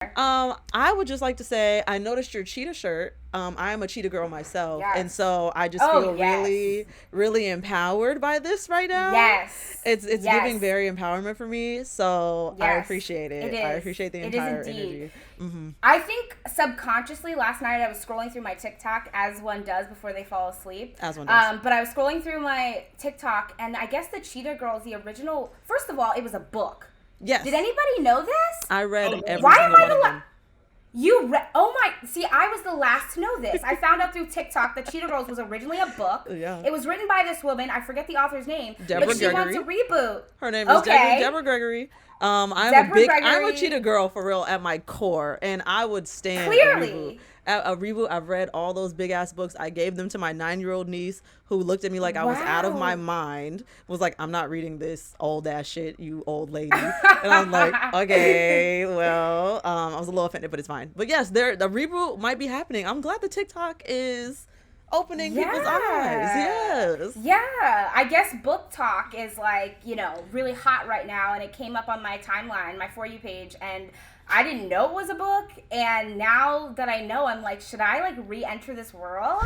I would just like to say I noticed your cheetah shirt. I am a cheetah girl myself, and Yes. so I just Oh, feel yes. really, really empowered by this right now. Yes. It's giving Yes. very empowerment for me, so I Yes. appreciate It it. I is. appreciate the It is entire indeed. energy. Hmm. I think subconsciously last night I was scrolling through my TikTok as one does before they fall asleep. As one does. But I was scrolling through my TikTok and I guess the Cheetah Girls, the original. First of all, it was a book. Yes, Did anybody know this? I read Oh, every Why am single I one the of la- them. You read? Oh my! See, I was the last to know this. I found out through TikTok that Cheetah Girls was originally a book. Yeah. It was written by this woman. I forget the author's name, Deborah but she wants a Gregory. reboot. Her name is Okay. Deborah Gregory. Deborah I'm a Gregory. cheetah girl for real at my core, and I would stand a reboot. Clearly. A reboot. I've read all those big ass books. I gave them to my 9-year-old niece, who looked at me like I was out of my Wow. mind. Was like, I'm not reading this old ass shit, you old lady. And I'm like, okay, well, I was a little offended, but it's fine. But yes, the reboot might be happening. I'm glad the TikTok is opening people's eyes. Yes. Yeah. I guess book talk is like, really hot right now. And it came up on my timeline, my For You page. And I didn't know it was a book. And now that I know, I'm like, should I like re-enter this world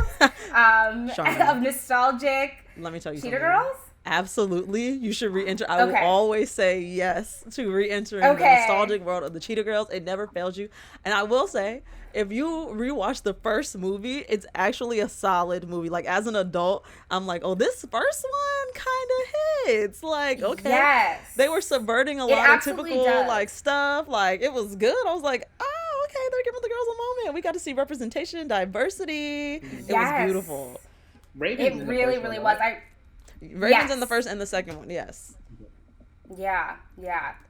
Charmee. of nostalgic Let me tell you Cheetah something. Girls? Absolutely. You should re-enter. I will Okay. always say yes to re-entering the Okay. nostalgic world of the Cheetah Girls. It never fails you. And I will say, if you rewatch the first movie, it's actually a solid movie. Like, as an adult, I'm like, oh, this first one kind of hits. Like, okay. Yes. They were subverting a It lot of absolutely typical, does. like, stuff. Like, it was good. I was like, oh, okay, they're giving the girls a moment. We got to see representation, diversity. It was Yes. beautiful. Ravens It in the really, first really one, was. right? Ravens Yes. in the first and the second one, yes. Yeah.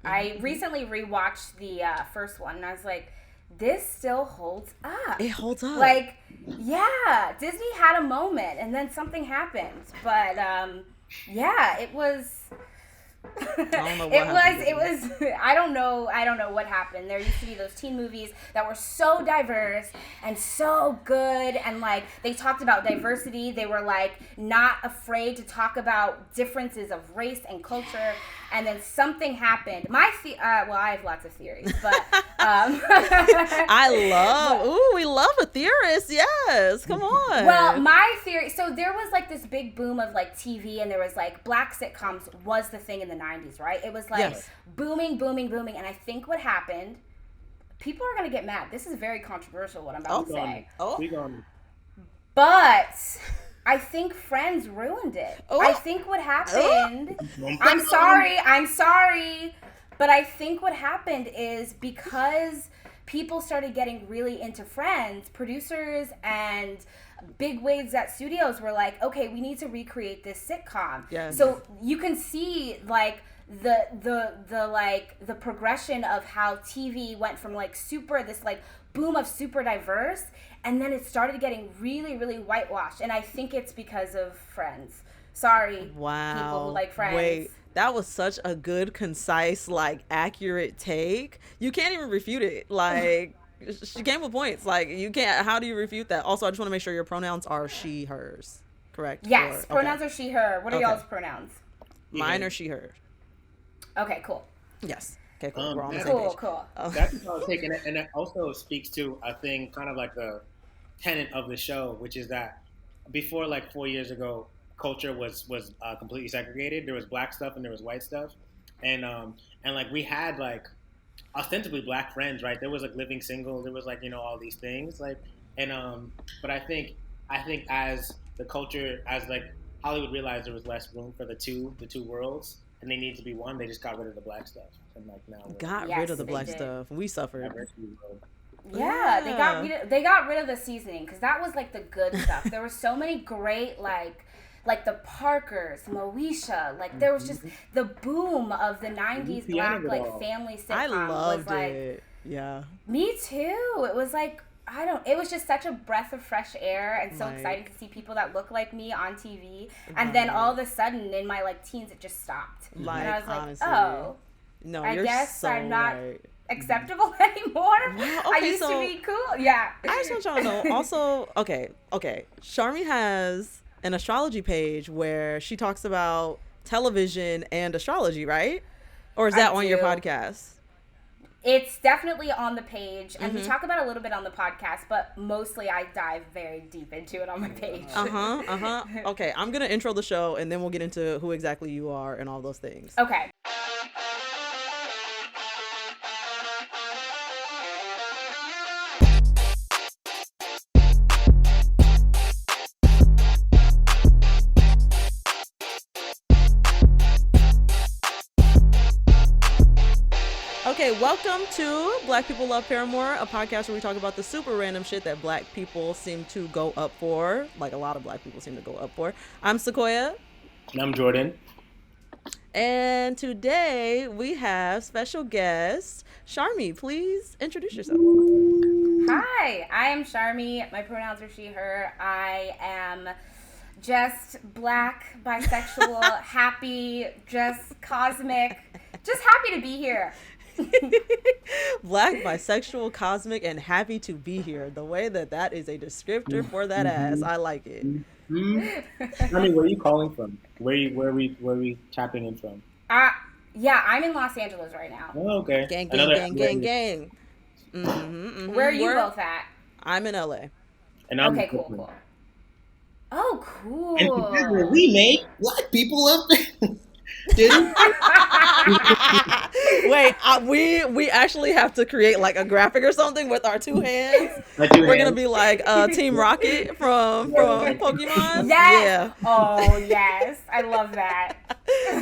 I recently rewatched the first one, and I was like, this still holds up. It holds up. Like, yeah, Disney had a moment, and then something happened. But yeah, it was. I don't know what happened. It was. I don't know what happened. There used to be those teen movies that were so diverse and so good, and like they talked about diversity. They were like not afraid to talk about differences of race and culture. And then something happened. Well, I have lots of theories, but We love a theorist. Yes, come on. well, my theory. So there was like this big boom of like TV, and there was like black sitcoms was the thing in the 90s, right? It was like Yes. booming, booming, booming. And I think what happened, people are gonna get mad. This is very controversial what I'm about to say, We gone. but I think Friends ruined it. Oh. I think what happened. I'm sorry, but I think what happened is because people started getting really into Friends, producers and big wigs at studios were like, okay, we need to recreate this sitcom. Yes. So you can see like the progression of how TV went from like this like boom of super diverse, and then it started getting really, really whitewashed. And I think it's because of Friends. Sorry, Wow. people who like Friends. Wait, that was such a good, concise, like accurate take. You can't even refute it. Like, she came with points. Like, you can't. How do you refute that? Also, I just want to make sure your pronouns are she, hers. Correct? Yes, Or- pronouns are she, her. What are Okay. y'all's pronouns? Mine are she, her. Okay, cool. Yes. Okay, cool. We're on the same Cool, page. cool. That's what I was taking, and that also speaks to, I think, kind of like the tenet of the show, which is that before, like 4 years ago, culture was completely segregated. There was black stuff and there was white stuff, and like we had like ostensibly black friends, right? There was like Living Single, there was like all these things, like, and but I think as the culture, as like Hollywood realized there was less room for the two worlds, and they need to be one. They just got rid of the black stuff, and like now Got Yes, rid of the they black did. stuff. We suffered. Yeah, Yeah. they got rid of the seasoning because that was like the good stuff. There were so many great like the Parkers, Moesha. Like there was just the boom of the 90s black Piano like Doll. family sitcom. I loved was like, it. Yeah. Me too. It was like it was just such a breath of fresh air and so Right. exciting to see people that look like me on TV. And then all of a sudden in my like teens it just stopped. Like, and I was like, honestly. oh, No, I you're guess so I'm not right. acceptable anymore. Wow, I okay, used so- to be cool. Yeah. I just want y'all to know. Also, okay. Charmee has an astrology page where she talks about television and astrology, right? Or is that I on your do. podcast? It's definitely on the page, and we talk about it a little bit on the podcast, but mostly I dive very deep into it on my page. Okay, I'm gonna intro the show, and then we'll get into who exactly you are and all those things. Okay. Okay, welcome to Black People Love Paramore, a podcast where we talk about the super random shit that Black people seem to go up for, like a lot of Black people seem to go up for. I'm Sequoia. And I'm Jordan. And today we have special guest, Charmee. Please introduce yourself. Hi, I am Charmee. My pronouns are she, her. I am just Black, bisexual, happy, just cosmic, just happy to be here. Black, bisexual, cosmic, and happy to be here. The way that is a descriptor for that ass, I like it. I mean, where are you calling from? Where are we tapping in from? Yeah, I'm in Los Angeles right now. Oh, okay. Gang. Where are you both at? I'm in LA. And I'm okay, cool. Oh, cool. And together we make Black people up. Wait, we actually have to create like a graphic or something with our two hands. We're gonna be like Team Rocket from Pokemon. Yes. Yeah. Oh yes, I love that.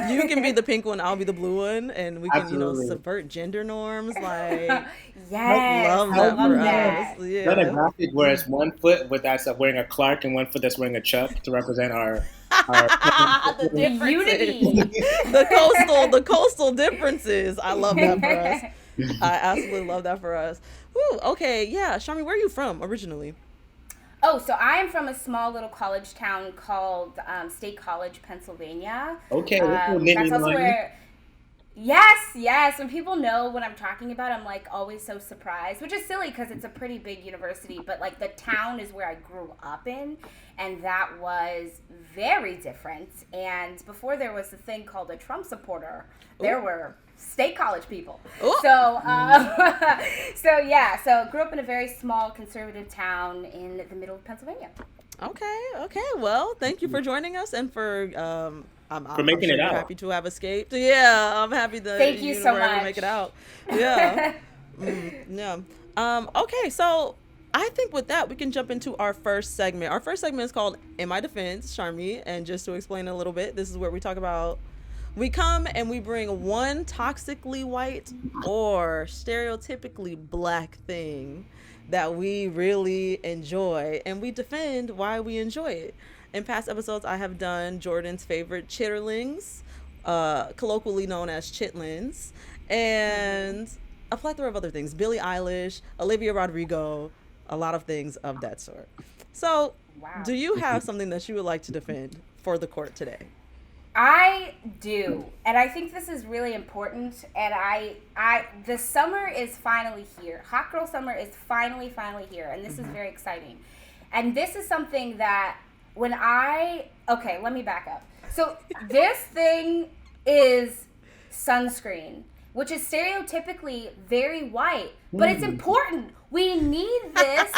You can be the pink one, I'll be the blue one, and we can Absolutely. subvert gender norms. Like, yes, love that for us. Yeah. Got a graphic where it's one foot with that's wearing a Clark and one foot that's wearing a Chuck to represent our the differences. Unity. the coastal differences. I love that for us. I absolutely love that for us. Woo, okay, yeah. Charmee, where are you from originally? Oh, so I am from a small little college town called State College, Pennsylvania. Okay, that's also where. Yes. When people know what I'm talking about, I'm like always so surprised, which is silly because it's a pretty big university. But like the town is where I grew up in, and that was very different. And before there was a thing called a Trump supporter, there were State College people. Ooh. So so grew up in a very small conservative town in the middle of Pennsylvania. Okay. Well, thank you for joining us and for I'm making sure it out. Happy to have escaped. Yeah, I'm happy that thank you so were able much to make it out. Yeah. Yeah. Okay, so I think with that we can jump into our first segment. Our first segment is called In My Defense, Charmee, and just to explain a little bit, this is where we talk about we come and we bring one toxically white or stereotypically Black thing that we really enjoy, and we defend why we enjoy it. In past episodes, I have done Jordan's favorite chitterlings, colloquially known as chitlins, and a plethora of other things. Billie Eilish, Olivia Rodrigo, a lot of things of that sort. So, Do you have something that you would like to defend for the court today? I do, and I think this is really important. And the summer is finally here. Hot girl summer is finally here, and this is very exciting. And this is something that let me back up. So this thing is sunscreen, which is stereotypically very white, but it's important. We need this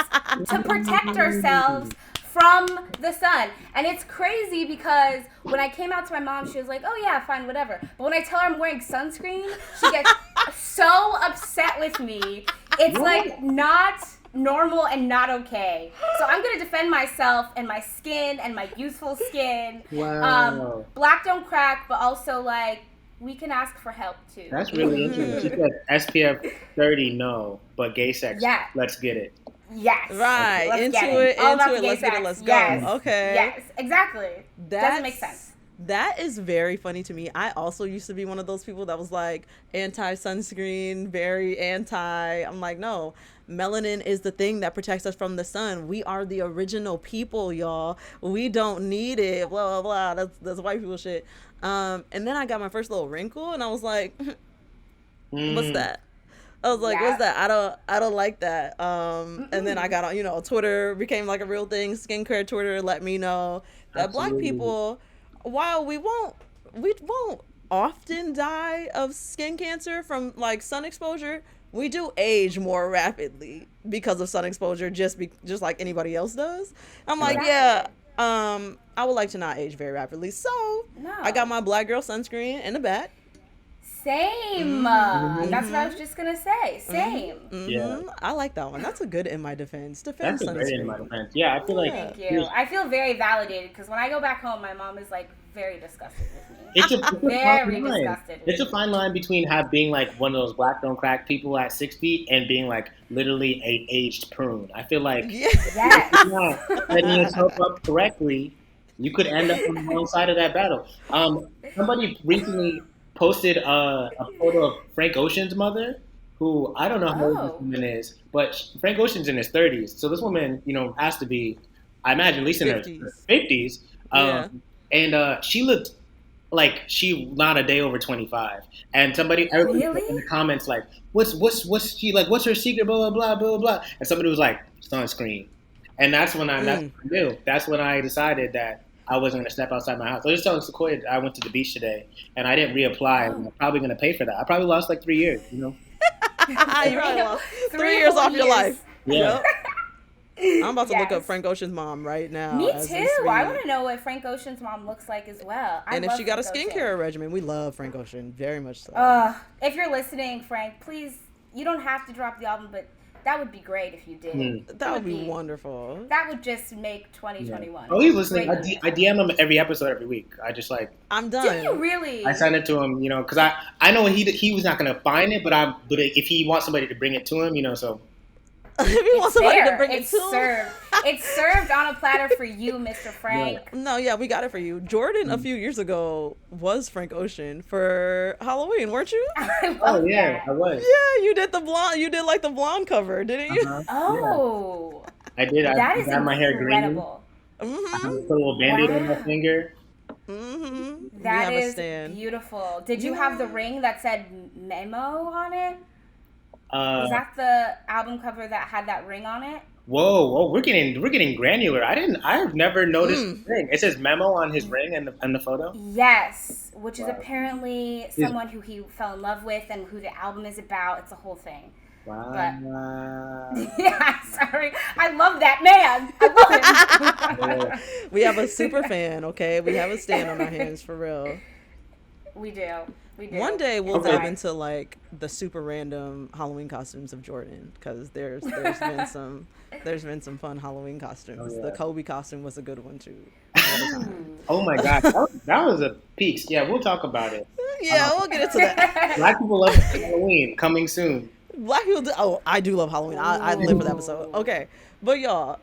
to protect ourselves from the sun. And it's crazy because when I came out to my mom, she was like, oh yeah, fine, whatever. But when I tell her I'm wearing sunscreen, she gets so upset with me. It's like not normal and not okay. So I'm going to defend myself and my skin and my youthful skin. Wow. Black don't crack, but also like we can ask for help too. That's really interesting. She said SPF 30, no, but gay sex, let's get it. Yes. Right. Let's into get it. Let's get it. Let's go. Yes. Okay. Yes, exactly. Doesn't make sense. That is very funny to me. I also used to be one of those people that was like anti-sunscreen, very anti. I'm like, no, melanin is the thing that protects us from the sun. We are the original people, y'all. We don't need it. Blah, blah, blah. That's white people shit. And then I got my first little wrinkle and I was like, what's that? I was like, what's that? I don't like that. And then I got on, Twitter became like a real thing. Skincare Twitter let me know that Black people, while we won't often die of skin cancer from like sun exposure, we do age more rapidly because of sun exposure, just like anybody else does. I'm like, yeah, I would like to not age very rapidly. So I got my black girl sunscreen in the back. Same. That's what I was just gonna say. Same. Yeah. I like that one. That's a good in my defense. That's a great in my defense. Yeah, I feel like. Thank you. I feel very validated because when I go back home, my mom is like very disgusted with me. It's a fine line between being like one of those black don't crack people at 6 feet and being like literally a aged prune. I feel like if you're not setting yourself up correctly, you could end up on the wrong side of that battle. Somebody recently posted a photo of Frank Ocean's mother, who I don't know how old this woman is, but Frank Ocean's in his 30s. So this woman, has to be, I imagine, at least in her 50s. And she looked like she not a day over 25. And everybody in the comments like, what's she like? What's her secret? Blah blah blah blah blah. And somebody was like, sunscreen. And that's when that's what I knew. That's when I decided that I wasn't going to step outside my house. I was just telling Sequoia I went to the beach today, and I didn't reapply. And I'm probably going to pay for that. I probably lost like 3 years, You probably lost 3 years off your life. Yeah. I'm about to look up Frank Ocean's mom right now. Me too. I want to know what Frank Ocean's mom looks like as well. And if she got a skincare regimen. We love Frank Ocean very much so. If you're listening, Frank, please, you don't have to drop the album, but that would be great if you did. That would be wonderful. That would just make 2021. Oh, he's listening. I DM him every episode every week. I just I'm done. Did you really? I send it to him, because I know he was not going to find it, but if he wants somebody to bring it to him, so. If he wants somebody to bring it to him. It's served on a platter for you, Mr. Frank. No, we got it for you. Jordan, a few years ago, was Frank Ocean for Halloween, weren't you? I was. Yeah, you did the blonde. You did like the blonde cover, didn't you? Oh. Yeah. I did. That is got my hair green. I put a little band-aid on my finger. That is beautiful. Did you have the ring that said Memo on it? Was that the album cover that had that ring on it? Whoa, we're getting granular. I've never noticed the ring. It says Memo on his ring and the photo? Yes, which is apparently someone who he fell in love with and who the album is about. It's a whole thing. Wow. But, yeah, sorry. I love that man. I love him. We have a super fan, okay? We have a stain on our hands, for real. We do. One day we'll dive into like the super random Halloween costumes of Jordan, because there's been some fun Halloween costumes. Oh, yeah. The Kobe costume was a good one too. Oh my God, that was a peak. Yeah, we'll talk about it. Yeah, we'll get into that. Black people love Halloween. Coming soon. Black people I do love Halloween. I live for the episode. Okay, but y'all,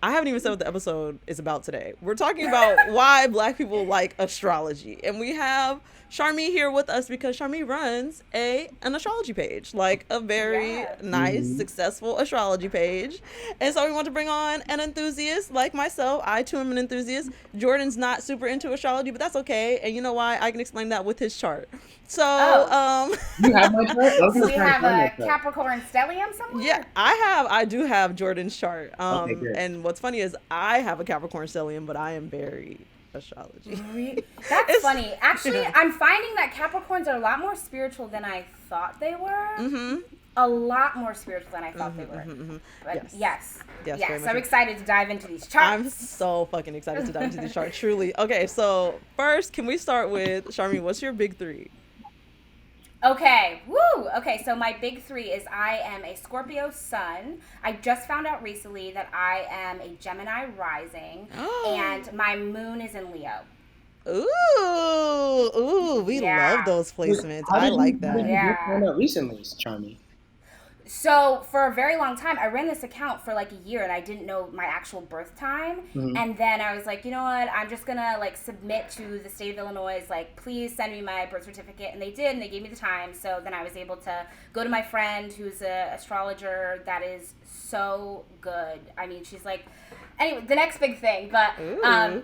I haven't even said what the episode is about today. We're talking about why Black people like astrology, and we have Charmee here with us because Charmee runs an astrology page, like a very nice, successful astrology page. And so we want to bring on an enthusiast like myself. I too am an enthusiast. Jordan's not super into astrology, but that's okay. And you know why? I can explain that with his chart. So, you have my chart? Do we have a Capricorn stellium somewhere? Yeah, I do have Jordan's chart. Okay, good. And what's funny is I have a Capricorn stellium, but I am very astrology. That's funny. Actually, I'm finding that Capricorns are a lot more spiritual than I thought they were. A lot more spiritual than I thought they were. But yes, I'm excited to dive into these charts. I'm so fucking excited to dive into these charts, truly. Okay, so first, can we start with Charmee? What's your big three? Okay, woo! Okay, so my big three is I am a Scorpio sun. I just found out recently that I am a Gemini rising, and my moon is in Leo. Ooh, we love those placements. I like that. How did you just find out recently, Charmee? So for a very long time, I ran this account for like a year and I didn't know my actual birth time. And then I was like, you know what? I'm just going to like submit to the state of Illinois, like, please send me my birth certificate. And they did, and they gave me the time. So then I was able to go to my friend who's an astrologer that is so good. I mean, she's like, anyway, the next big thing. But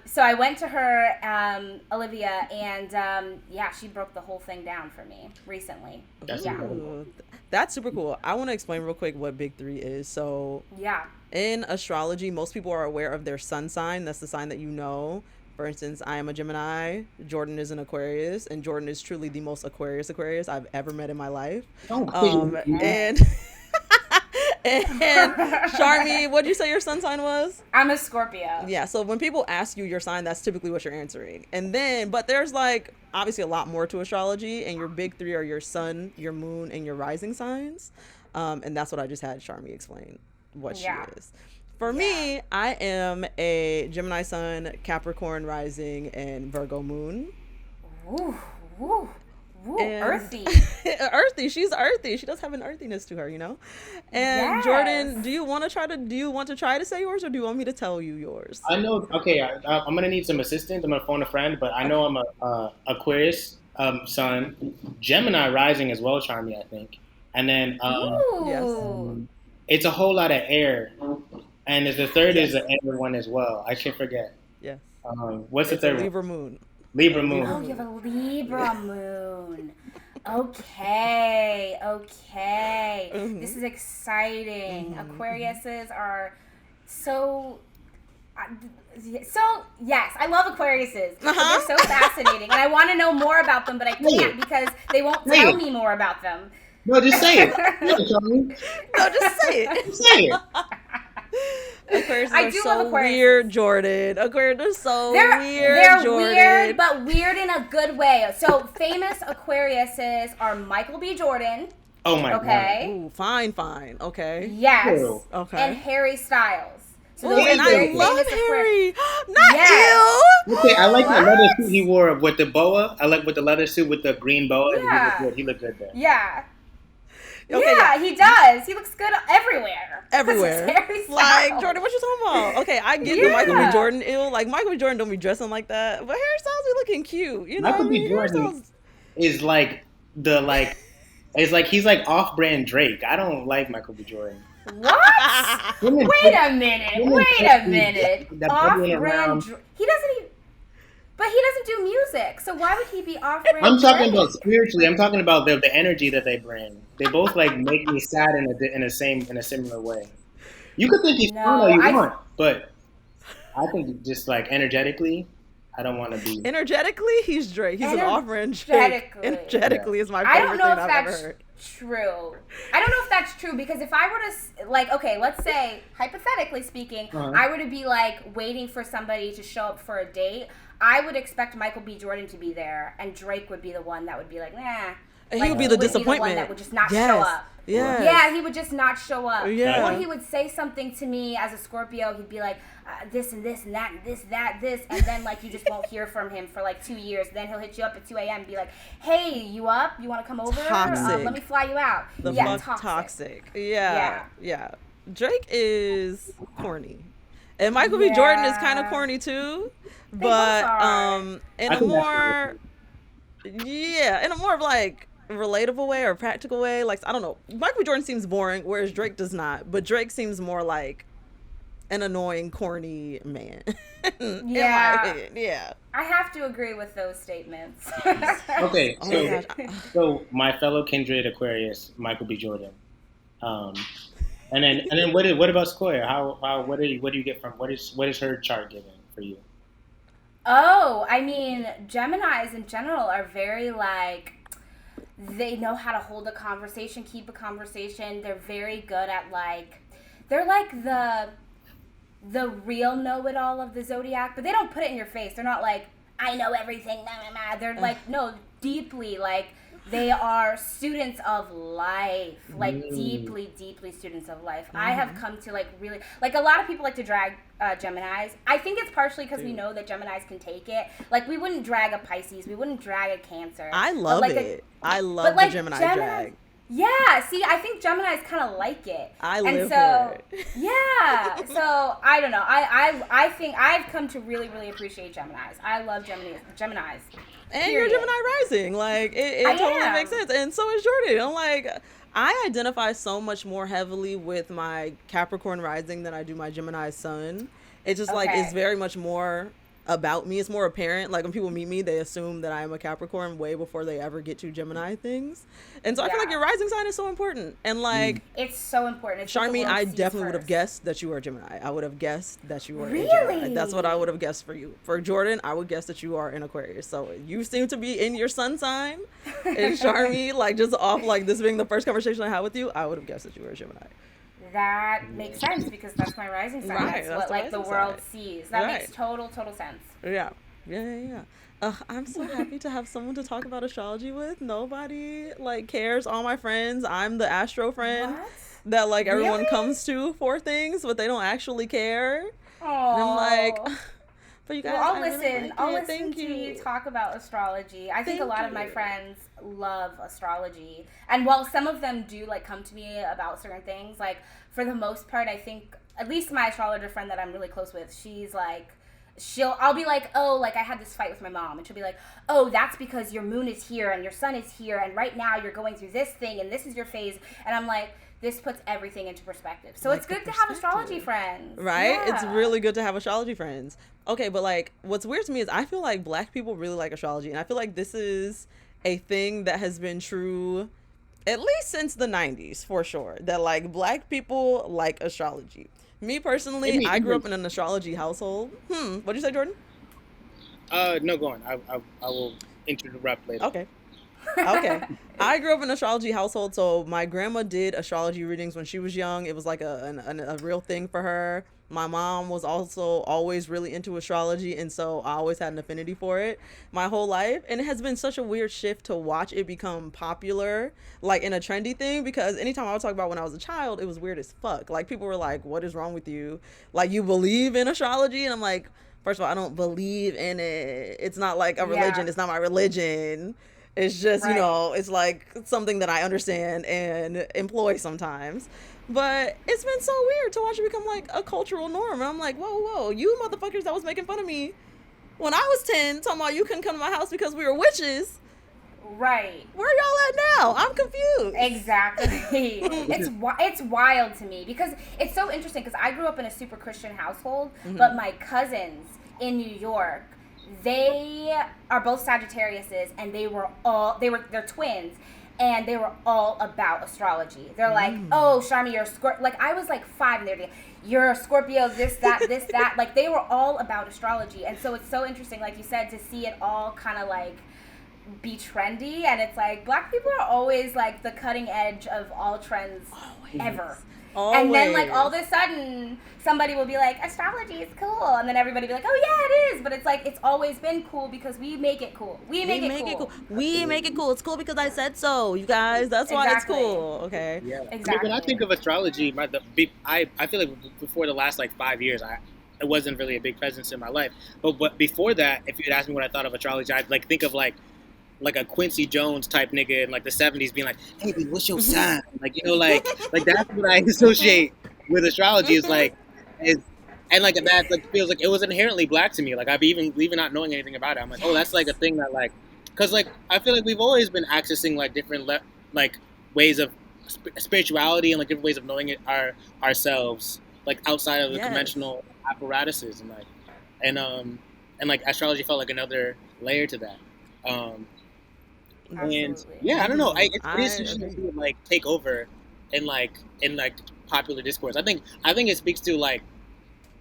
so I went to her, Olivia, and she broke the whole thing down for me recently. That's super cool. I want to explain real quick what Big Three is. So in astrology, most people are aware of their sun sign. That's the sign that you know For instance, I am a Gemini, Jordan is an Aquarius, and Jordan is truly the most Aquarius I've ever met in my life. And and Charmee, what'd you say your sun sign was? I'm a Scorpio. Yeah, so when people ask you your sign, that's typically what you're answering. And then, but there's like obviously a lot more to astrology, and your big three are your sun, your moon, and your rising signs. And that's what I just had Charmee explain what she is. For me, I am a Gemini sun, Capricorn rising, and Virgo moon. Ooh, ooh. Ooh, earthy. Earthy. She's earthy. She does have an earthiness to her, you know. And Jordan, do you want to try to say yours, or do you want me to tell you yours? I know. Okay, I'm gonna need some assistance. I'm gonna phone a friend, but I know I'm a Aquarius sun, Gemini rising as well, Charmee, I think. And then it's a whole lot of air, and the third is an air one as well. I can forget. Yes. What's the third? Libra moon. Libra moon. Oh, you have a Libra moon. Okay. Mm-hmm. This is exciting. Mm-hmm. Aquariuses are so yes, I love Aquariuses. They're so fascinating, and I want to know more about them, but I can't because they won't tell me more about them. No, just say it. No, just say it. Just say it. Aquarius I do love Aquarius. Weird, Jordan. Aquarius are so weird, They're Jordan. weird, but weird in a good way. So famous Aquariuses are Michael B. Jordan. Oh my god. Ooh, fine. Okay. Yes. Ew. Okay. And Harry Styles. So and I love Harry. Not you. Okay, I like the leather suit he wore with the boa. I like with the leather suit with the green boa. Yeah. He looked good there. Yeah. Okay, he does. He looks good everywhere. Like, Jordan, what you talking about? Okay, I get the Michael B. Jordan ill. Like, Michael B. Jordan don't be dressing like that. But Harry Styles be looking cute. You know Michael B. Jordan is like it's like he's like off-brand Drake. I don't like Michael B. Jordan. What? Wait a minute. Off-brand Drake. He doesn't even... But he doesn't do music, so why would he be off-brand? I'm talking about spiritually. I'm talking about the energy that they bring. They both like make me sad in a similar way. You could think he's fun all you want, but I think just like energetically, I don't want to be. Energetically, he's Drake. He's an off-brand Drake. Energetically is my favorite thing I've ever heard. True. I don't know if that's true because if I were to let's say hypothetically speaking, I were to be like waiting for somebody to show up for a date, I would expect Michael B. Jordan to be there, and Drake would be the one that would be like, nah. And he would be the disappointment. Be the one that would just not show up. Yeah, he would just not show up. Yeah. Or he would say something to me as a Scorpio. He'd be like, this and this and that and this, and then like you just won't hear from him for like 2 years. Then he'll hit you up at 2 a.m. and be like, hey, you up? You want to come over? Toxic. Let me fly you out. Toxic. Yeah. Drake is corny. And Michael B. Jordan is kind of corny too. But in a more of like relatable way or practical way, like I don't know, Michael B. Jordan seems boring, whereas Drake does not. But Drake seems more like an annoying, corny man. In my opinion. Yeah. I have to agree with those statements. Okay, so my fellow kindred Aquarius, Michael B. Jordan, and then what about Sequoia? What do you get from what is her chart giving for you? Oh, I mean, Geminis in general are very like, they know how to hold a conversation, keep a conversation. They're very good at like, they're like the real know-it-all of the zodiac, but they don't put it in your face. They're not like, I know everything, nah, nah, nah. They're like, no, deeply, like, they are students of life, like deeply students of life. I have come to like really, like a lot of people like to drag Geminis. I think it's partially because we know that Geminis can take it. Like we wouldn't drag a Pisces, we wouldn't drag a Cancer. I love it. I love the Gemini drag. Yeah, see, I think Geminis kind of like it. I live for it. Yeah, so I don't know. I think I've come to really appreciate Geminis. I love Geminis. And you're Gemini rising. Like, it totally makes sense. And so is Jordan. I'm like, I identify so much more heavily with my Capricorn rising than I do my Gemini sun. It's just like, it's very much more about me. It's more apparent. Like when people meet me, they assume that I am a Capricorn way before they ever get to Gemini things. And so I feel like your rising sign is so important. And like it's so important. It's Charmee, I definitely would have guessed that you were a Gemini. I would have guessed that you were really? a Gemini. That's what I would have guessed for you. For Jordan, I would guess that you are an Aquarius. So you seem to be in your sun sign. And Charmee, like just off like this being the first conversation I had with you, I would have guessed that you were a Gemini. That makes sense because that's my rising sign. Right, that's what like the world sees. That makes total sense. Yeah. I'm so happy to have someone to talk about astrology with. Nobody like cares. All my friends, I'm the astro friend that like everyone comes to for things, but they don't actually care. Aww. And I'm like, but you guys, well, I'll really listen to you talk about astrology. I think a lot of my friends love astrology, and while some of them do like come to me about certain things, like for the most part, I think at least my astrologer friend that I'm really close with, she's like, I'll be like, oh, like I had this fight with my mom, and she'll be like, oh, that's because your moon is here and your sun is here, and right now you're going through this thing and this is your phase, and I'm like, this puts everything into perspective. So like it's good to have astrology friends. Right? Yeah. It's really good to have astrology friends. Okay, but like what's weird to me is I feel like Black people really like astrology, and I feel like this is a thing that has been true at least since the 90s for sure, that like Black people like astrology. Me personally, I grew up in an astrology household. What'd you say, Jordan? No, go on. I will interrupt later. Okay. I grew up in an astrology household, so my grandma did astrology readings when she was young. It was like a real thing for her. My mom was also always really into astrology, and so I always had an affinity for it my whole life. And it has been such a weird shift to watch it become popular, like in a trendy thing, because anytime I would talk about when I was a child, it was weird as fuck. Like people were like, what is wrong with you? Like you believe in astrology? And I'm like, first of all, I don't believe in it. It's not like a religion. It's not my religion. It's just, you know, it's like something that I understand and employ sometimes. But it's been so weird to watch it become like a cultural norm. And I'm like, whoa, you motherfuckers that was making fun of me when I was 10, talking about you couldn't come to my house because we were witches. Right. Where y'all at now? I'm confused. Exactly. It's wild to me because it's so interesting because I grew up in a super Christian household, but my cousins in New York, they are both Sagittariuses, and they're twins, and they were all about astrology. They're like, oh, Charmee, you're a Scorpio. Like I was like 5, and they're like, you're a Scorpio, this, that. Like they were all about astrology, and so it's so interesting, like you said, to see it all kind of like be trendy. And it's like Black people are always like the cutting edge of all trends ever. Always. And then like all of a sudden somebody will be like, astrology is cool, and then everybody will be like, oh yeah, it is. But it's like it's always been cool because we make it cool. We make it cool. We make it cool. It's cool because I said so, you guys. That's why it's cool. Okay. Yeah. Exactly. I mean, when I think of astrology, I feel like before the last like 5 years, it wasn't really a big presence in my life. But before that, if you'd asked me what I thought of astrology, I'd like think of like a Quincy Jones type nigga in like the 70s being like, hey, dude, what's your sign? Like, you know, like that's what I associate with astrology and like that like feels like it was inherently Black to me. Like I've even not knowing anything about it, I'm like, oh, that's like a thing that like, because like I feel like we've always been accessing like different like ways of spirituality and like different ways of knowing it ourselves, like outside of the conventional apparatuses, and like astrology felt like another layer to that. And yeah, I don't know. It is interesting to like take over in popular discourse. I think it speaks to like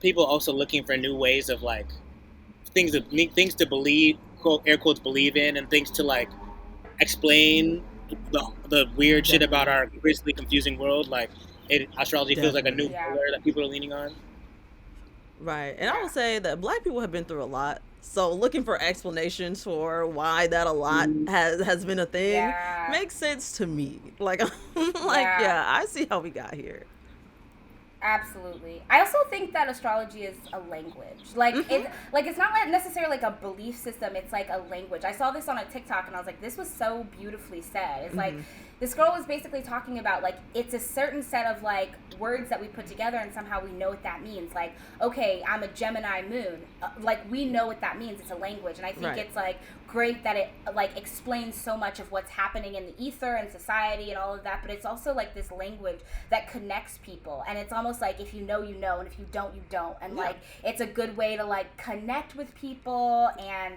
people also looking for new ways of like things to believe, quote air quotes, believe in, and things to like explain the weird shit about our increasingly confusing world. Like astrology feels like a new pillar that people are leaning on. Right, and I will say that Black people have been through a lot. So looking for explanations for why that a lot has been a thing makes sense to me. Like, I see how we got here. Absolutely. I also think that astrology is a language. Like it's not necessarily like a belief system. It's like a language. I saw this on a TikTok and I was like, this was so beautifully said. It's like this girl was basically talking about like it's a certain set of like words that we put together and somehow we know what that means. Like, okay, I'm a Gemini moon. Like we know what that means. It's a language, and I think it's like great that it like explains so much of what's happening in the ether and society and all of that. But it's also like this language that connects people, and it's almost almost like if you know, you know, and if you don't, you don't. And like, it's a good way to like connect with people. And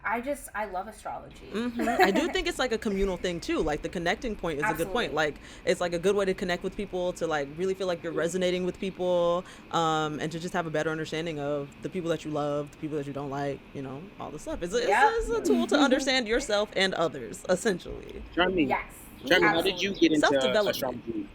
I love astrology. I do think it's like a communal thing too. Like the connecting point is a good point. Like it's like a good way to connect with people, to like really feel like you're resonating with people, and to just have a better understanding of the people that you love, the people that you don't like, you know, all the stuff. It's a tool to understand yourself and others, essentially. Charmee, Yes. Charmee, how did you get into astrology?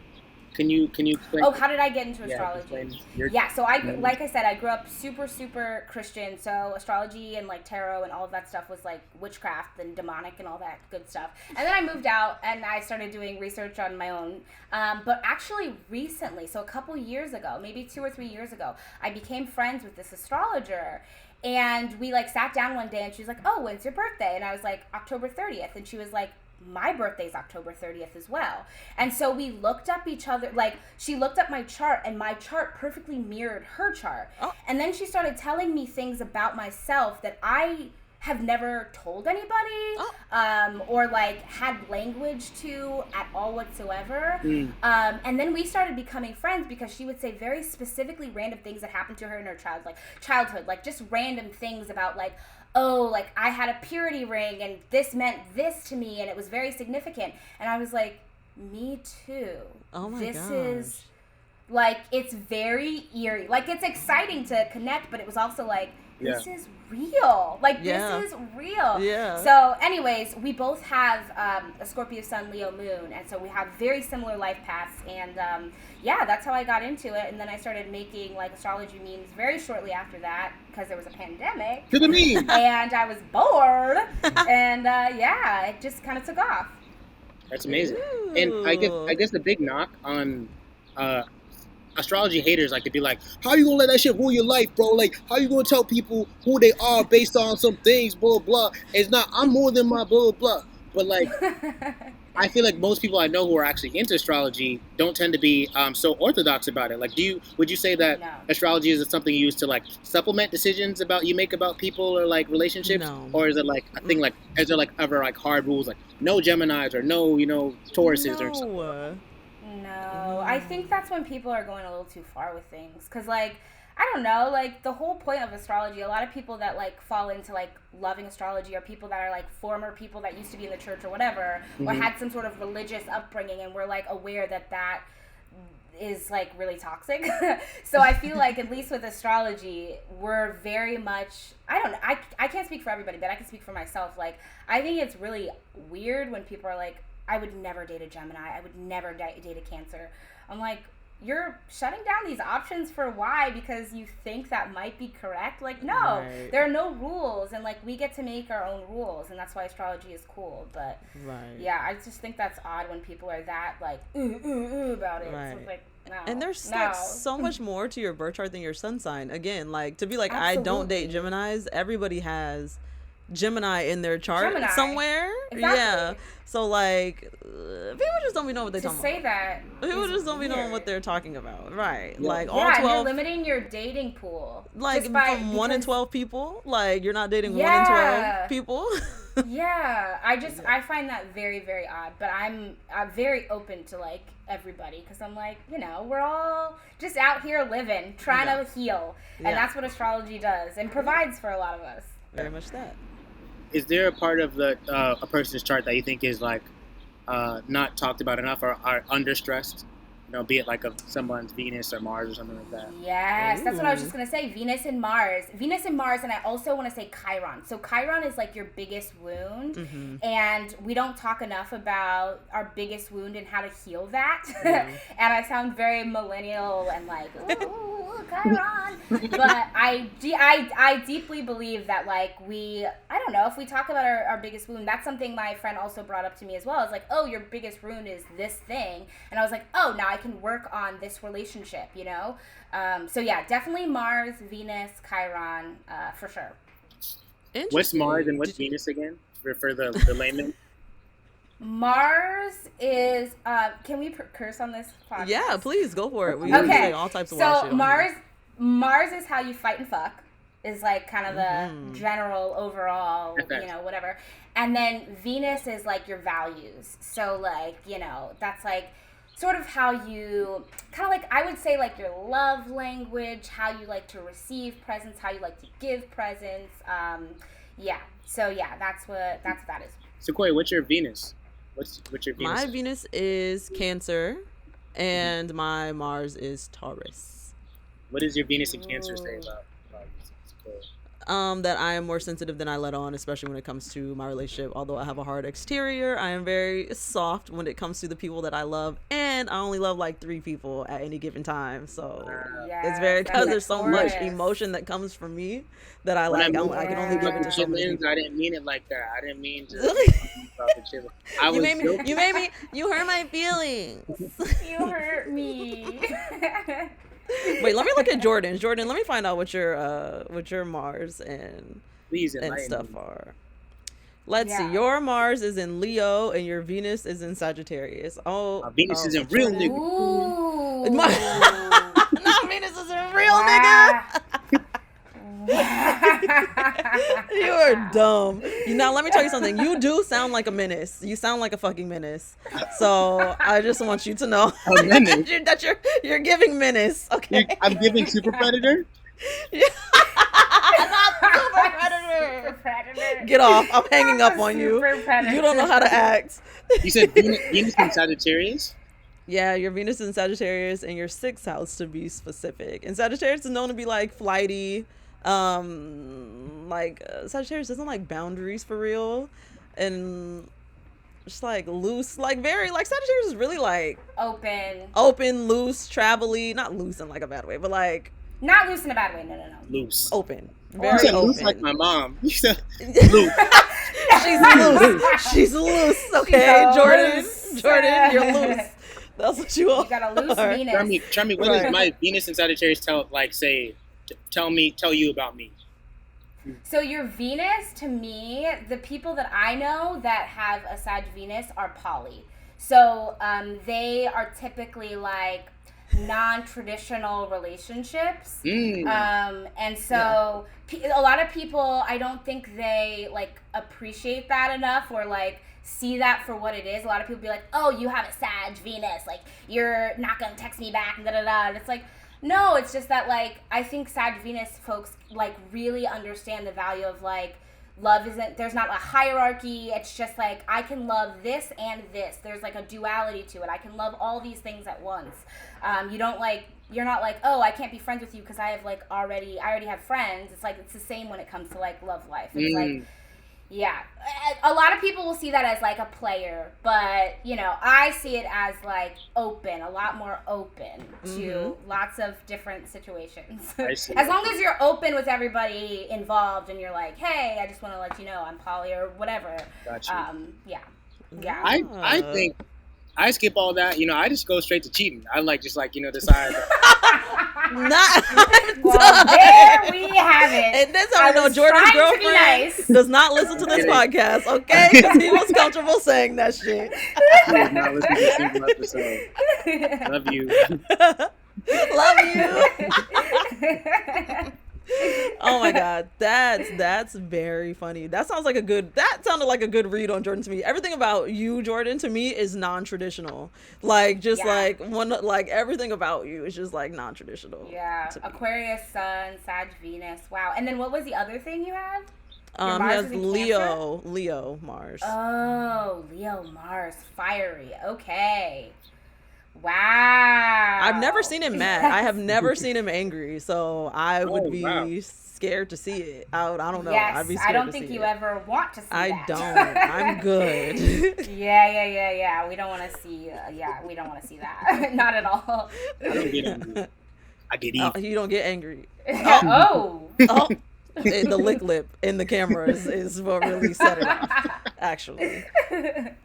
Can you explain? Oh, how did I get into astrology? Yeah, so like I said, I grew up super Christian, so astrology and like tarot and all of that stuff was like witchcraft and demonic and all that good stuff. And then I moved out and I started doing research on my own. But actually recently, so a couple years ago, maybe 2 or 3 years ago, I became friends with this astrologer. And we like sat down one day and she was like, "Oh, when's your birthday?" And I was like, "October 30th." And she was like, "My birthday's October 30th as well." And so we looked up each other, like she looked up my chart and my chart perfectly mirrored her chart. Oh. And then she started telling me things about myself that I have never told anybody, or like had language to at all whatsoever. And then we started becoming friends because she would say very specifically random things that happened to her in her childhood, like just random things about like, oh, like I had a purity ring and this meant this to me and it was very significant. And I was like, me too. Oh my gosh. This is like, it's very eerie. Like it's exciting to connect, but it was also like, this is real. Like this is real. Yeah. So anyways, we both have a Scorpio sun, Leo moon. And so we have very similar life paths. And that's how I got into it. And then I started making like astrology memes very shortly after that because there was a pandemic. To the meme. And I was bored. And it just kind of took off. That's amazing. Ooh. And I guess the big knock on astrology haters like to be like, how you gonna let that shit rule your life, bro? Like, how you gonna tell people who they are based on some things, blah, blah. It's not, I'm more than my blah, blah. But like, I feel like most people I know who are actually into astrology don't tend to be so orthodox about it. Like, would you say that astrology is something you use to like supplement decisions you make about people or like relationships? No. Or is it like a thing like, is there like ever like hard rules like no Geminis or no, Tauruses or something? No, I think that's when people are going a little too far with things. Because, like, I don't know, like, the whole point of astrology, a lot of people that, like, fall into, like, loving astrology are people that are, like, former people that used to be in the church or whatever, or had some sort of religious upbringing, and we're, like, aware that is, like, really toxic. So I feel like, at least with astrology, we're very much, I don't know, I can't speak for everybody, but I can speak for myself. Like, I think it's really weird when people are like, I would never date a Gemini. I would never date a Cancer. I'm like, you're shutting down these options for why? Because you think that might be correct? Like, no, there are no rules. And, like, we get to make our own rules. And that's why astrology is cool. But, I just think that's odd when people are that, like, about it. Right. So it's like, no. And there's like so much more to your birth chart than your sun sign. Again, like, to be like, I don't date Geminis, everybody has Gemini in their chart somewhere. Exactly. Yeah. So like people just don't be knowing what they're talking about. People just don't be knowing what they're talking about. Right. Yeah. Like all 12, you're limiting your dating pool. Like from 1 in 12 people. Like you're not dating 1 in 12 people. I find that very, very odd. But I'm very open to like everybody because I'm like, we're all just out here living, trying to heal. And that's what astrology does and provides for a lot of us. Very much that. Is there a part of a person's chart that you think is like not talked about enough or are under stressed? Be it like someone's Venus or Mars or something like that. Yes, that's what I was just gonna say. Venus and Mars, and I also want to say Chiron. So Chiron is like your biggest wound, and we don't talk enough about our biggest wound and how to heal that. And I sound very millennial and like, ooh, Chiron. But I deeply believe that like I don't know, if we talk about our biggest wound, that's something my friend also brought up to me as well. It's like, oh, your biggest wound is this thing, and I was like, oh, now I can work on this relationship, so definitely Mars, Venus, Chiron, for sure. What's Mars and what's Venus again for the layman? Mars is can we curse on this podcast? Yeah, please go for it. We say all types of wild shit. So Mars is how you fight and fuck, is like kind of the general overall, whatever. And then Venus is like your values. So like, that's like sort of how you kind of like, I would say like your love language, how you like to receive presents, how you like to give presents. Yeah. So yeah, that's what that is. Sequoia, what's your Venus? What's your Venus? My Venus is Cancer, and my Mars is Taurus. What does your Venus and Cancer say about Sequoia? That I am more sensitive than I let on, especially when it comes to my relationship. Although I have a hard exterior, I am very soft when it comes to the people that I love, and I only love like 3 people at any given time. So it's very, because there's so much emotion that comes from me that I like. I can only give it to so many people. I didn't mean it like that. I didn't mean to. You hurt my feelings. You hurt me. Wait, let me look at Jordan. Jordan, let me find out what your Mars and stuff are. Let's see. Your Mars is in Leo and your Venus is in Sagittarius. My Venus is in real nigga. No, Venus is in real nigga. You are dumb. Now let me tell you something. You do sound like a menace. You sound like a fucking menace. So I just want you to know that you're giving menace. Okay. I'm giving super predator. Not super predator. Super predator. Get off. I'm hanging up on you. Predator. You don't know how to act. You said Venus and Sagittarius? Yeah, your Venus is in Sagittarius and your 6th house, to be specific. And Sagittarius is known to be like flighty. Sagittarius doesn't like boundaries for real, and just like loose, like very like Sagittarius is really like open, loose, travel-y, not loose in like a bad way, but like not loose in a bad way. No. Loose. Open. Very open. Loose like my mom. You said loose. She's loose. Okay, Jordan, you're loose. That's what you are. You got a loose Venus. Charmee, what does my Venus and Sagittarius tell you about me? So your Venus, to me, the people that I know that have a Sag Venus are poly. So they are typically like non-traditional relationships. And so a lot of people, I don't think they like appreciate that enough, or like see that for what it is. A lot of people be like, oh, you have a Sag Venus, like you're not gonna text me back and da-da-da. And it's like, no, it's just that like I think Sag Venus folks like really understand the value of like love isn't, there's not a hierarchy. It's just like I can love this and this. There's like a duality to it. I can love all these things at once. You're not like, oh, I can't be friends with you because I already have friends. It's like it's the same when it comes to like love life. It's like, yeah, a lot of people will see that as like a player, but you know, I see it as like open, a lot more open to lots of different situations. As long as you're open with everybody involved and you're like, hey, I just want to let you know I'm poly or whatever. Gotcha. Yeah. I think I skip all that. You know, I just go straight to cheating. I decide. Well, there we have it. And that's how we know Jordan's girlfriend does not listen to this podcast, okay? Because he was comfortable saying that shit. I did not listen to a single episode. Love you. Oh my god, that's very funny. That sounded like a good read on Jordan to me. Everything about you, Jordan, to me is non-traditional. Like just like everything about you is just like non-traditional. Yeah. Aquarius Sun, Sag Venus. Wow. And then what was the other thing you had? He has Leo Mars. Oh, Leo Mars, fiery. Okay. Wow. I've never seen him mad. I have never seen him angry, so I would be scared to see it. I don't know. Yes, I'd be scared I don't think you ever want to see that. I don't. I'm good. Yeah. We don't want to see. We don't want to see that. Not at all. I don't get angry. I get evil. You don't get angry. Oh. The lick lip in the camera is what really set it off, actually.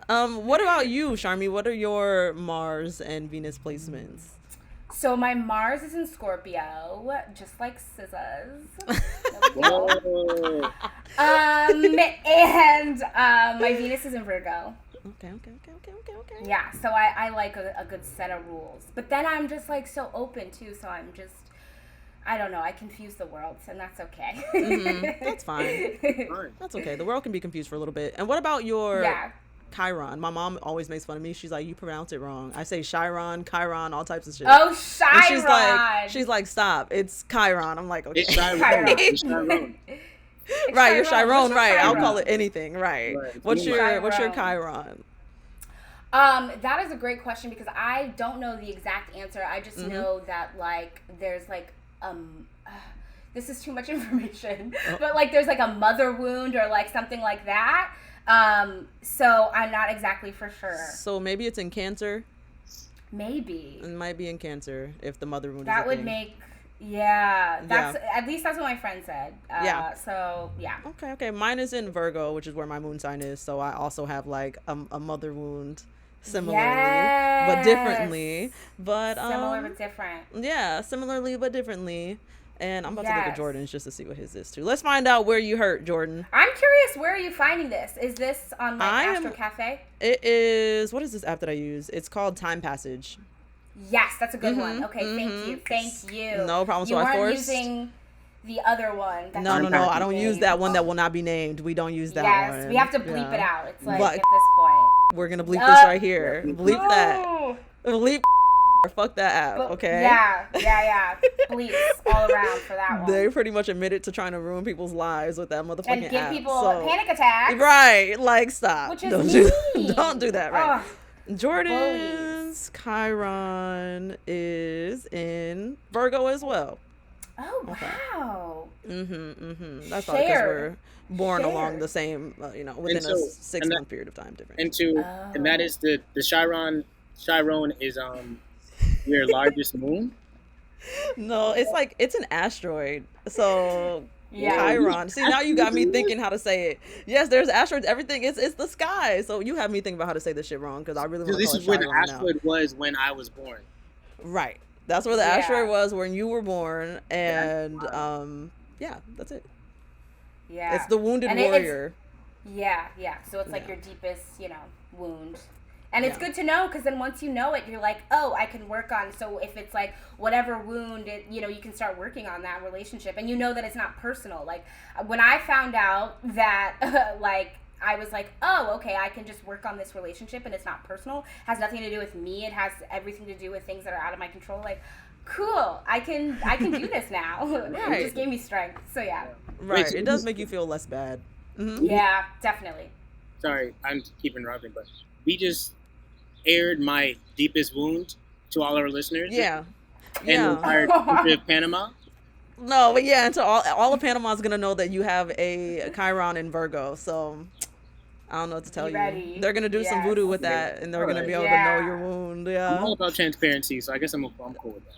What about you, Charmee? What are your Mars and Venus placements? So my Mars is in Scorpio, just like SZA's. And my Venus is in Virgo. Okay. Yeah, so I like a good set of rules. But then I'm just like so open too, so I'm just, I don't know, I confuse the world, and that's okay. That's fine. That's okay. The world can be confused for a little bit. And what about your Chiron. My mom always makes fun of me. She's like, you pronounce it wrong. I say Chiron, Chiron, all types of shit. Oh, And Chiron. she's like, stop. It's Chiron. I'm like, okay. It's Chiron. It's Chiron. Right, you're Chiron, What's your right. I'll Chiron? call it anything, right. What's your Chiron? That is a great question because I don't know the exact answer. I just know that like there's like this is too much information, but like there's like a mother wound or like something like that. So I'm not exactly for sure. So maybe it's in Cancer. Maybe It might be in Cancer if the mother wound. that is a would thing. make that's at least that's what my friend said. So yeah. Okay. Mine is in Virgo, which is where my moon sign is. So I also have like a mother wound, similarly but differently. But similar but different. Yeah, similarly but differently. And I'm about to look at Jordan's just to see what his is too. Let's find out where you hurt, Jordan. I'm curious, where are you finding this? Is this on like Astro Cafe? It is. What is this app that I use? It's called Time Passage. Yes, that's a good one. Okay, thank you. No problem. You So I weren't forced. using the other one. That's No. I don't use that one that will not be named. We don't use that one. Yes, we have to bleep it out. It's like But at this point. we're gonna bleep this right here. Bleep that. Ooh. Bleep. Fuck that app. Okay. Yeah. Bleeps all around for that one. They pretty much admitted to trying to ruin people's lives with that motherfucking and give app. people panic attacks. Right. Like, stop. Which is don't do that. Right. Ugh. Jordan's Chiron is in Virgo as well. Oh, wow. That's probably because we're born along the same, within a 6-month period of time difference. And that is the Chiron is your largest moon. No, it's an asteroid. So Chiron. See, now you got me thinking how to say it. Yes, there's asteroids. Everything. It's the sky. So you have me thinking about how to say this shit wrong because I really want to call it This is where the Chiron asteroid was when I was born. Right. That's where the asteroid was when you were born, and that's it. Yeah. It's the wounded warrior. Yeah. So it's like your deepest, wound. And it's good to know because then once you know it, you're like, oh, I can work on. So if it's like whatever wound, you can start working on that relationship. And you know that it's not personal. Like when I found out that I was like, oh, okay, I can just work on this relationship and it's not personal. It has nothing to do with me. It has everything to do with things that are out of my control. Like, cool, I can do this now. Right. It just gave me strength. So yeah. Right. It does make you feel less bad. Mm-hmm. Yeah, definitely. Sorry, I'm keeping interrupting, but we just aired my deepest wound to all our listeners. Yeah. And the entire country of Panama. No, but and so all of Panama is gonna know that you have a Chiron in Virgo. So I don't know what to tell you. They're gonna do some voodoo with that, and they're gonna be able to know your wound. Yeah. I'm all about transparency, so I guess I'm cool with that.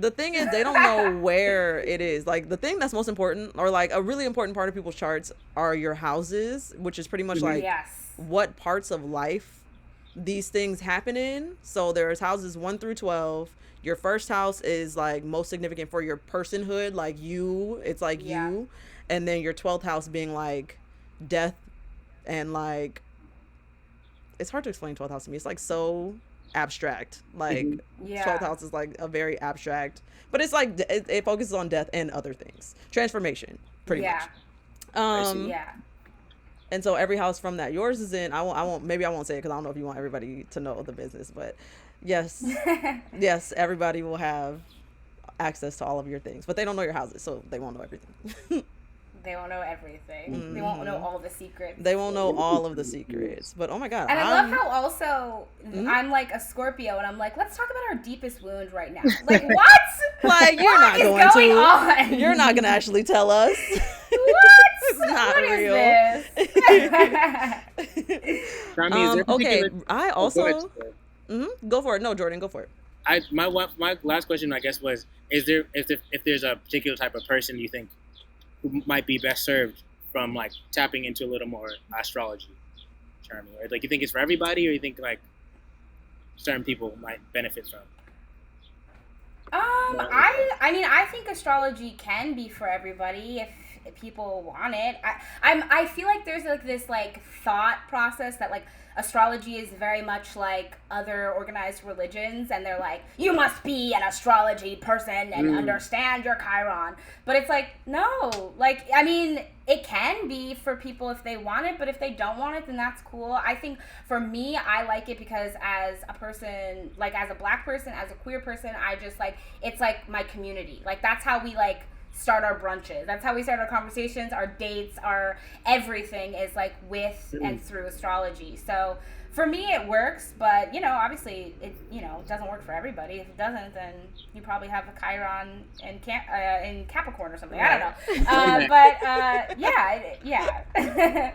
The thing is, they don't know where it is. Like, the thing that's most important, or like a really important part of people's charts, are your houses, which is pretty much like what parts of life these things happen in. So there's houses 1 through 12. Your first house is like most significant for your personhood, like you. It's like you, and then your 12th house being like death, and like it's hard to explain 12th house to me. It's like so abstract. Like 12th house is like a very abstract, but it's like it focuses on death and other things, transformation, pretty much. And so every house from that, yours is in. I won't. Maybe I won't say it because I don't know if you want everybody to know the business, but yes, everybody will have access to all of your things, but they don't know your houses, so they won't know everything. They won't know everything. Mm-hmm. They won't know all the secrets. They won't know all of the secrets. But oh my god! And I love how also I'm like a Scorpio, and I'm like, let's talk about our deepest wound right now. Like what? Like you're not going to. On? You're not going to actually tell us. What? It's not what real. Is this? Okay. I also. Go for it. No, Jordan, go for it. My last question, I guess, was: if there's a particular type of person you think who might be best served from like tapping into a little more astrology, Charmee? Or like you think it's for everybody, or you think like certain people might benefit from? I mean, I think astrology can be for everybody people want it. I feel like there's like this like thought process that like astrology is very much like other organized religions, and they're like, you must be an astrology person and understand your Chiron. But it's like, no, like, I mean, it can be for people if they want it, but if they don't want it, then that's cool. I think for me, I like it because as a person, like as a Black person, as a queer person, I just like, it's like my community. Like that's how we like start our brunches. That's how we start our conversations, our dates, our everything is like with and through astrology. So for me it works, but you know, obviously it, you know, it doesn't work for everybody. If it doesn't, then you probably have a Chiron in Capricorn or something. I don't know. But yeah.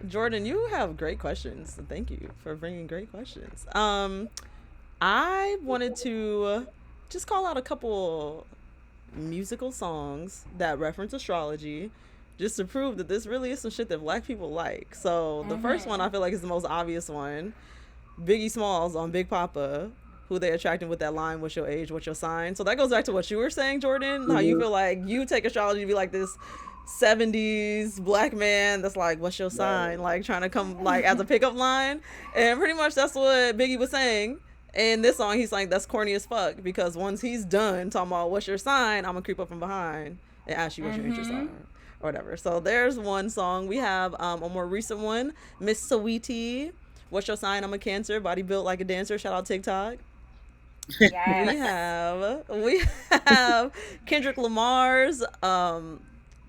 Jordan, you have great questions. Thank you for bringing great questions. I wanted to just call out a couple musical songs that reference astrology, just to prove that this really is some shit that Black people like. So the first one I feel like is the most obvious one. Biggie Smalls on Big Papa, who they attracting with that line, what's your age, what's your sign. So that goes back to what you were saying, Jordan, how you feel like you take astrology to be like this 70s Black man that's like, what's your sign, like trying to come like as a pickup line. And pretty much that's what Biggie was saying. In this song, he's like, that's corny as fuck, because once he's done talking about what's your sign, I'm gonna creep up from behind and ask you what's your interest are, or whatever. So there's one song. We have a more recent one, Miss Saweetie, what's your sign? I'm a Cancer, body built like a dancer. Shout out TikTok. Yes. We have Kendrick Lamar's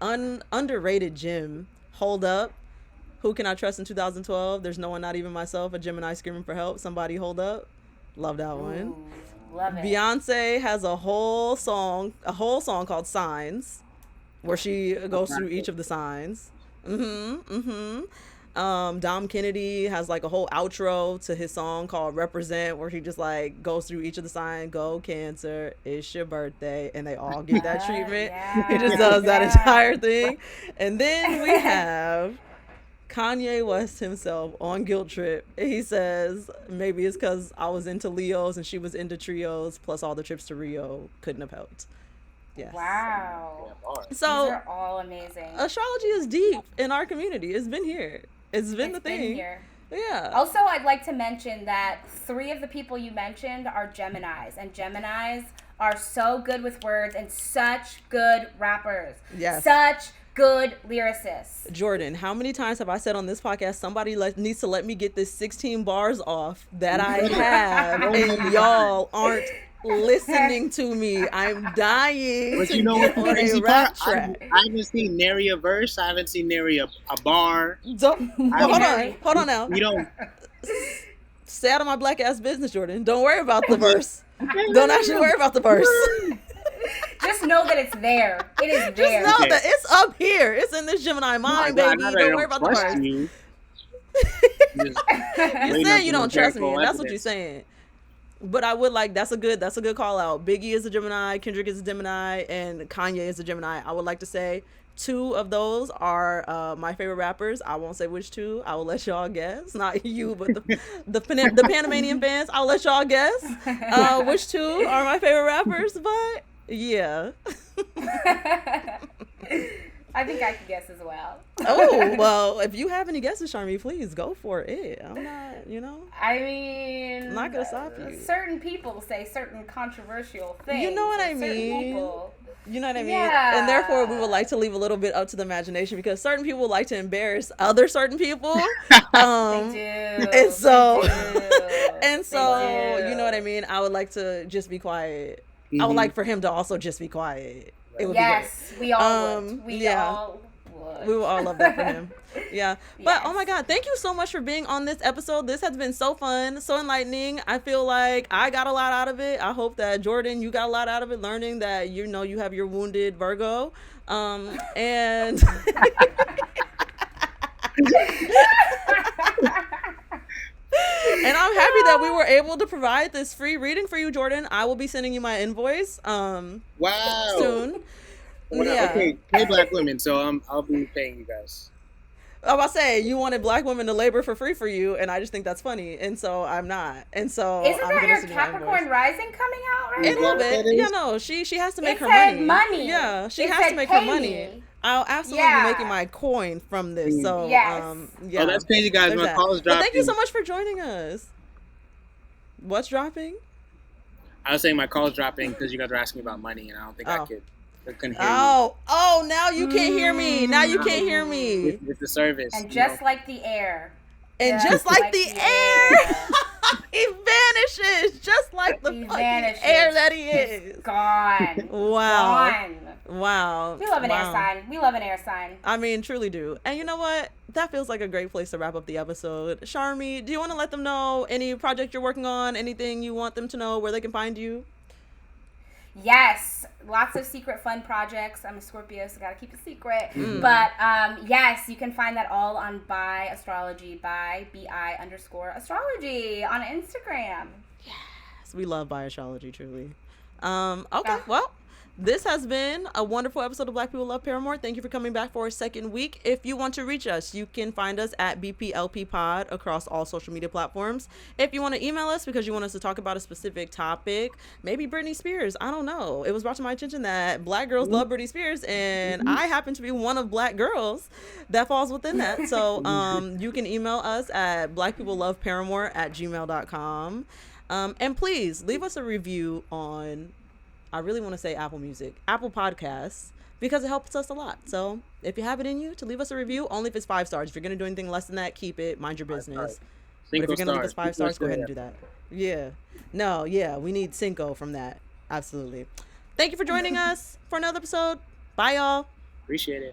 underrated gem, Hold Up. Who Can I Trust in 2012? There's no one, not even myself. A Gemini screaming for help. Somebody hold up. Love that one. Ooh, love it. Beyonce has a whole song called Signs, where she goes through each of the signs. Dom Kennedy has like a whole outro to his song called Represent, where he just like goes through each of the signs. Go Cancer, it's your birthday, and they all get that treatment. He just does that entire thing. And then we have Kanye West himself on Guilt Trip. He says, maybe it's because I was into Leos and she was into trios, plus all the trips to Rio couldn't have helped. Yes. Wow. So these are all amazing. Astrology is deep in our community. It's been here. It's been the thing. Here. Yeah. Also, I'd like to mention that 3 of the people you mentioned are Geminis, and Geminis are so good with words and such good rappers. Yes. Such good lyricists. Jordan, how many times have I said on this podcast, somebody needs to let me get this 16 bars off that I have, and y'all aren't listening to me. I'm dying. But you know what the crazy part? I haven't seen nary a verse. I haven't seen nary a bar. Hold on now. You don't stay out of my Black ass business, Jordan. Don't worry about the verse. Don't actually worry about the verse. Just know that it's there. It is there. Just know that it's up here. It's in this Gemini mind, baby. Don't worry about the verse. You're saying you don't trust me, and that's what you're saying. But I would like, that's a good call out. Biggie is a Gemini, Kendrick is a Gemini, and Kanye is a Gemini. I would like to say 2 of those are my favorite rappers. I won't say which 2. I will let y'all guess. Not you, but the Panamanian fans. I'll let y'all guess which 2 are my favorite rappers. But yeah. I think I can guess as well. Oh, well, if you have any guesses, Charmee, please go for it. I'm not, I mean, I'm not going to stop you. Certain people say certain controversial things. You know what I mean? You know what I mean? Yeah. And therefore, we would like to leave a little bit up to the imagination, because certain people like to embarrass other certain people. They do. And so, They do. you know what I mean? I would like to just be quiet. I would like for him to also just be quiet. It would be great. We all would. We all would. We will all love that for him. Yeah. But oh my God, thank you so much for being on this episode. This has been so fun, so enlightening. I feel like I got a lot out of it. I hope that Jordan, you got a lot out of it, learning that you have your wounded Virgo. And and I'm happy that we were able to provide this free reading for you, Jordan. I will be sending you my invoice wow. soon. Well, yeah. Okay, pay Black women, so I'll be paying you guys. I was about to say, you wanted Black women to labor for free for you, and I just think that's funny, and so I'm not. And so isn't that your Capricorn rising coming out right a little bit? Yeah, no, she has to make her money. Money. Yeah, she has to make her money. I'll absolutely be making my coin from this. So Yes. yeah. Oh, that's crazy, guys. There's My that. call's But dropping. thank you so much for joining us. What's dropping? I was saying my call's dropping because you guys were asking about money, and I don't think I couldn't hear Oh, now you can't hear me. Now you can't hear me. you. With the service. And just like the air. And just like the air. He vanishes just like the fucking air that he is. Gone. Wow. Gone. Wow. We love an air sign. We love an air sign. I mean, truly do. And you know what? That feels like a great place to wrap up the episode. Charmee, do you want to let them know any project you're working on, anything you want them to know, where they can find you? Yes, lots of secret fun projects. I'm a Scorpio, so gotta keep it secret. But yes, you can find that all on By Astrology, by BI_astrology on Instagram. Yes, we love By Astrology, truly. Okay, well, this has been a wonderful episode of Black People Love Paramore. Thank you for coming back for a second week. If you want to reach us, you can find us at BPLP Pod across all social media platforms. If you want to email us because you want us to talk about a specific topic, maybe Britney Spears, I don't know. It was brought to my attention that Black girls love Britney Spears, and I happen to be one of Black girls that falls within that. So you can email us at blackpeopleloveparamore@gmail.com. And please leave us a review on, I really want to say Apple Music, Apple Podcasts, because it helps us a lot. So if you have it in you to leave us a review, only if it's 5 stars. If you're going to do anything less than that, keep it. Mind your business. But if you're going to leave us 5 stars, go ahead and do that. Yeah. No, yeah. We need Cinco from that. Absolutely. Thank you for joining us for another episode. Bye, y'all. Appreciate it.